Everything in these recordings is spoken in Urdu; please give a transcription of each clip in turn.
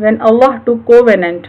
when Allah took covenant,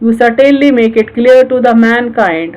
you certainly make it clear to the mankind,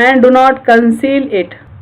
and do not conceal it।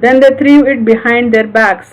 then they threw it behind their backs।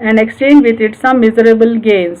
and exchanged with it some miserable gains।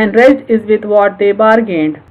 and rest is with what they bargained।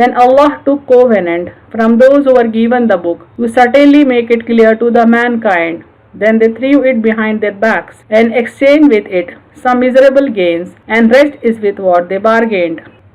When Allah took covenant from those who were given the book, you certainly make it clear to the mankind, then they threw it behind their backs and exchanged with it some miserable gains, and rest is with what they bargained।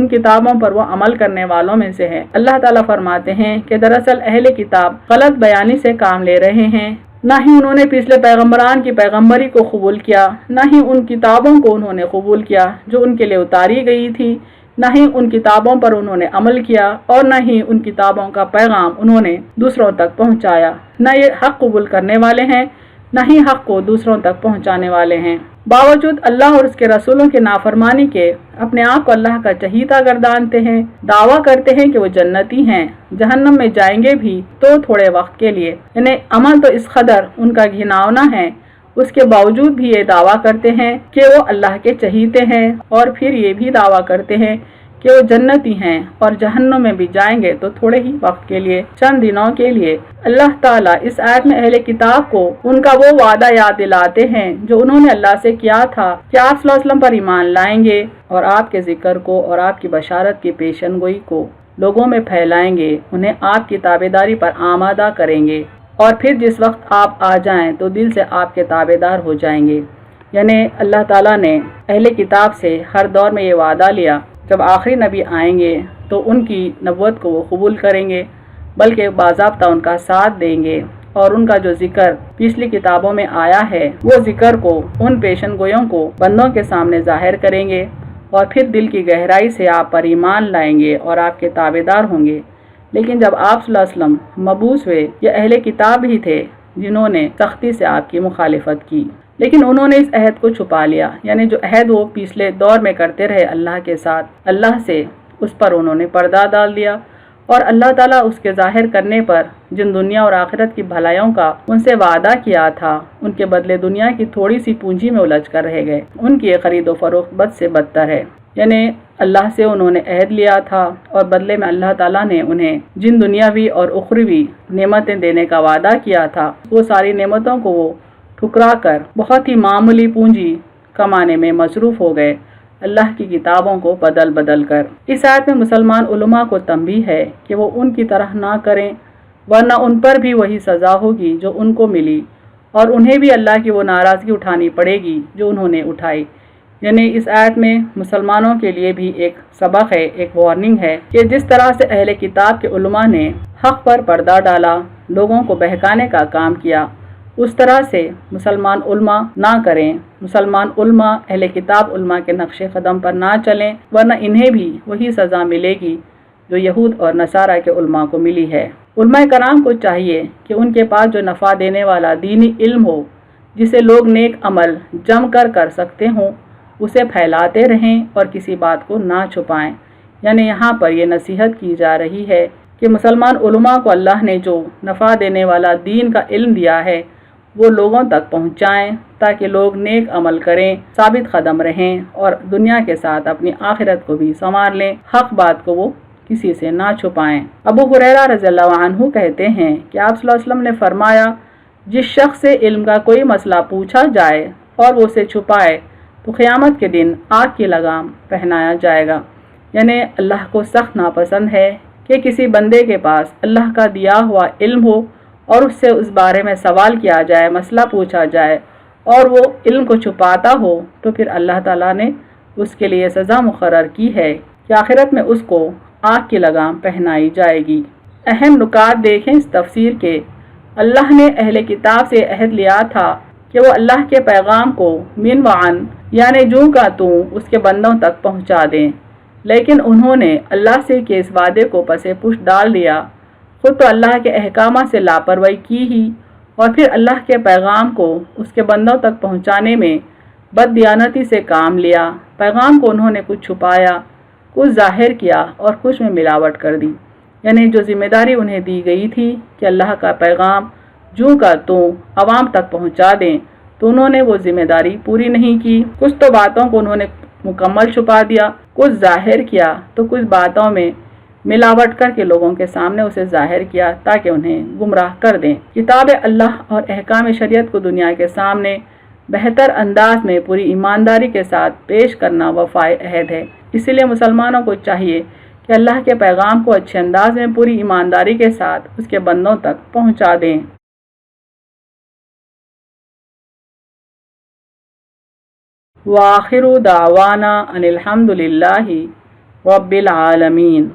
ان کتابوں پر وہ عمل کرنے والوں میں سے ہے۔ اللہ تعالیٰ فرماتے ہیں کہ دراصل اہل کتاب غلط بیانی سے کام لے رہے ہیں، نہ ہی انہوں نے پچھلے پیغمبران کی پیغمبری کو قبول کیا، نہ ہی ان کتابوں کو انہوں نے قبول کیا جو ان کے لیے اتاری گئی تھی، نہ ہی ان کتابوں پر انہوں نے عمل کیا، اور نہ ہی ان کتابوں کا پیغام انہوں نے دوسروں تک پہنچایا۔ نہ یہ حق قبول کرنے والے ہیں، نہ ہی حق کو دوسروں تک پہنچانے والے ہیں۔ باوجود اللہ اور اس کے رسولوں کی نافرمانی کے اپنے آپ کو اللہ کا چہیتا گردانتے ہیں، دعویٰ کرتے ہیں کہ وہ جنتی ہیں، جہنم میں جائیں گے بھی تو تھوڑے وقت کے لیے، یعنی عمل تو اس قدر ان کا گھناؤنا ہے، اس کے باوجود بھی یہ دعویٰ کرتے ہیں کہ وہ اللہ کے چہیتے ہیں، اور پھر یہ بھی دعویٰ کرتے ہیں کہ وہ جنتی ہیں اور جہنم میں بھی جائیں گے تو تھوڑے ہی وقت کے لیے، چند دنوں کے لیے۔ اللہ تعالیٰ اس آیت میں اہل کتاب کو ان کا وہ وعدہ یاد دلاتے ہیں جو انہوں نے اللہ سے کیا تھا کہ آپ صلی اللہ علیہ وسلم پر ایمان لائیں گے اور آپ کے ذکر کو اور آپ کی بشارت کی پیشن گوئی کو لوگوں میں پھیلائیں گے، انہیں آپ کی تابعداری پر آمادہ کریں گے، اور پھر جس وقت آپ آ جائیں تو دل سے آپ کے تابعدار ہو جائیں گے۔ یعنی اللہ تعالیٰ نے اہل کتاب سے ہر دور میں یہ وعدہ لیا، جب آخری نبی آئیں گے تو ان کی نبوت کو وہ قبول کریں گے، بلکہ باضابطہ ان کا ساتھ دیں گے، اور ان کا جو ذکر پچھلی کتابوں میں آیا ہے وہ ذکر کو، ان پیشن گوئیوں کو بندوں کے سامنے ظاہر کریں گے، اور پھر دل کی گہرائی سے آپ پر ایمان لائیں گے اور آپ کے تابعدار ہوں گے۔ لیکن جب آپ صلی اللہ علیہ وسلم مبعوث ہوئے، یہ اہل کتاب ہی تھے جنہوں نے سختی سے آپ کی مخالفت کی، لیکن انہوں نے اس عہد کو چھپا لیا، یعنی جو عہد وہ پچھلے دور میں کرتے رہے اللہ کے ساتھ، اللہ سے، اس پر انہوں نے پردہ ڈال دیا، اور اللہ تعالیٰ اس کے ظاہر کرنے پر جن دنیا اور آخرت کی بھلائیوں کا ان سے وعدہ کیا تھا، ان کے بدلے دنیا کی تھوڑی سی پونجی میں الجھ کر رہ گئے۔ ان کی خرید و فروخت بد سے بدتر ہے، یعنی اللہ سے انہوں نے عہد لیا تھا اور بدلے میں اللہ تعالیٰ نے انہیں جن دنیاوی اور اخروی نعمتیں دینے کا وعدہ کیا تھا، وہ ساری نعمتوں کو وہ ٹھکرا کر بہت ہی معمولی پونجی کمانے میں مصروف ہو گئے، اللہ کی کتابوں کو بدل بدل کر۔ اس آیت میں مسلمان علماء کو تنبیہ ہے کہ وہ ان کی طرح نہ کریں، ورنہ ان پر بھی وہی سزا ہوگی جو ان کو ملی، اور انہیں بھی اللہ کی وہ ناراضگی اٹھانی پڑے گی جو انہوں نے اٹھائی۔ یعنی اس آیت میں مسلمانوں کے لیے بھی ایک سبق ہے، ایک وارننگ ہے کہ جس طرح سے اہل کتاب کے علماء نے حق پر پردہ ڈالا، لوگوں کو بہکانے کا کام کیا، اس طرح سے مسلمان علماء نہ کریں۔ مسلمان علماء اہل کتاب علماء کے نقش قدم پر نہ چلیں، ورنہ انہیں بھی وہی سزا ملے گی جو یہود اور نصارہ کے علماء کو ملی ہے۔ علماء کرام کو چاہیے کہ ان کے پاس جو نفع دینے والا دینی علم ہو، جسے لوگ نیک عمل جم کر سکتے ہوں، اسے پھیلاتے رہیں اور کسی بات کو نہ چھپائیں۔ یعنی یہاں پر یہ نصیحت کی جا رہی ہے کہ مسلمان علماء کو اللہ نے جو نفع دینے والا دین کا علم دیا ہے وہ لوگوں تک پہنچائیں، تاکہ لوگ نیک عمل کریں، ثابت قدم رہیں، اور دنیا کے ساتھ اپنی آخرت کو بھی سنوار لیں، حق بات کو وہ کسی سے نہ چھپائیں۔ ابو ہریرہ رضی اللہ عنہ کہتے ہیں کہ آپ صلی اللہ علیہ وسلم نے فرمایا، جس شخص سے علم کا کوئی مسئلہ پوچھا جائے اور وہ اسے چھپائے تو قیامت کے دن آگ کی لگام پہنایا جائے گا۔ یعنی اللہ کو سخت ناپسند ہے کہ کسی بندے کے پاس اللہ کا دیا ہوا علم ہو اور اس سے اس بارے میں سوال کیا جائے، مسئلہ پوچھا جائے، اور وہ علم کو چھپاتا ہو، تو پھر اللہ تعالیٰ نے اس کے لیے سزا مقرر کی ہے کہ آخرت میں اس کو آگ کی لگام پہنائی جائے گی۔ اہم نکات دیکھیں اس تفسیر کے۔ اللہ نے اہل کتاب سے عہد لیا تھا کہ وہ اللہ کے پیغام کو من وعن، یعنی جوں کا توں اس کے بندوں تک پہنچا دیں، لیکن انہوں نے اللہ سے کہ اس وعدے کو پس پشت ڈال دیا، خود تو اللہ کے احکامات سے لاپرواہی کی ہی، اور پھر اللہ کے پیغام کو اس کے بندوں تک پہنچانے میں بد دیانتی سے کام لیا۔ پیغام کو انہوں نے کچھ چھپایا، کچھ ظاہر کیا اور کچھ میں ملاوٹ کر دی۔ یعنی جو ذمہ داری انہیں دی گئی تھی کہ اللہ کا پیغام جوں کا توں عوام تک پہنچا دیں، تو انہوں نے وہ ذمہ داری پوری نہیں کی۔ کچھ تو باتوں کو انہوں نے مکمل چھپا دیا، کچھ ظاہر کیا، تو کچھ باتوں میں ملاوٹ کر کے لوگوں کے سامنے اسے ظاہر کیا تاکہ انہیں گمراہ کر دیں۔ کتاب اللہ اور احکام شریعت کو دنیا کے سامنے بہتر انداز میں پوری ایمانداری کے ساتھ پیش کرنا وفائے عہد ہے۔ اسی لیے مسلمانوں کو چاہیے کہ اللہ کے پیغام کو اچھے انداز میں پوری ایمانداری کے ساتھ اس کے بندوں تک پہنچا دیں۔ وآخر دعوانا ان الحمد للہ رب العالمین.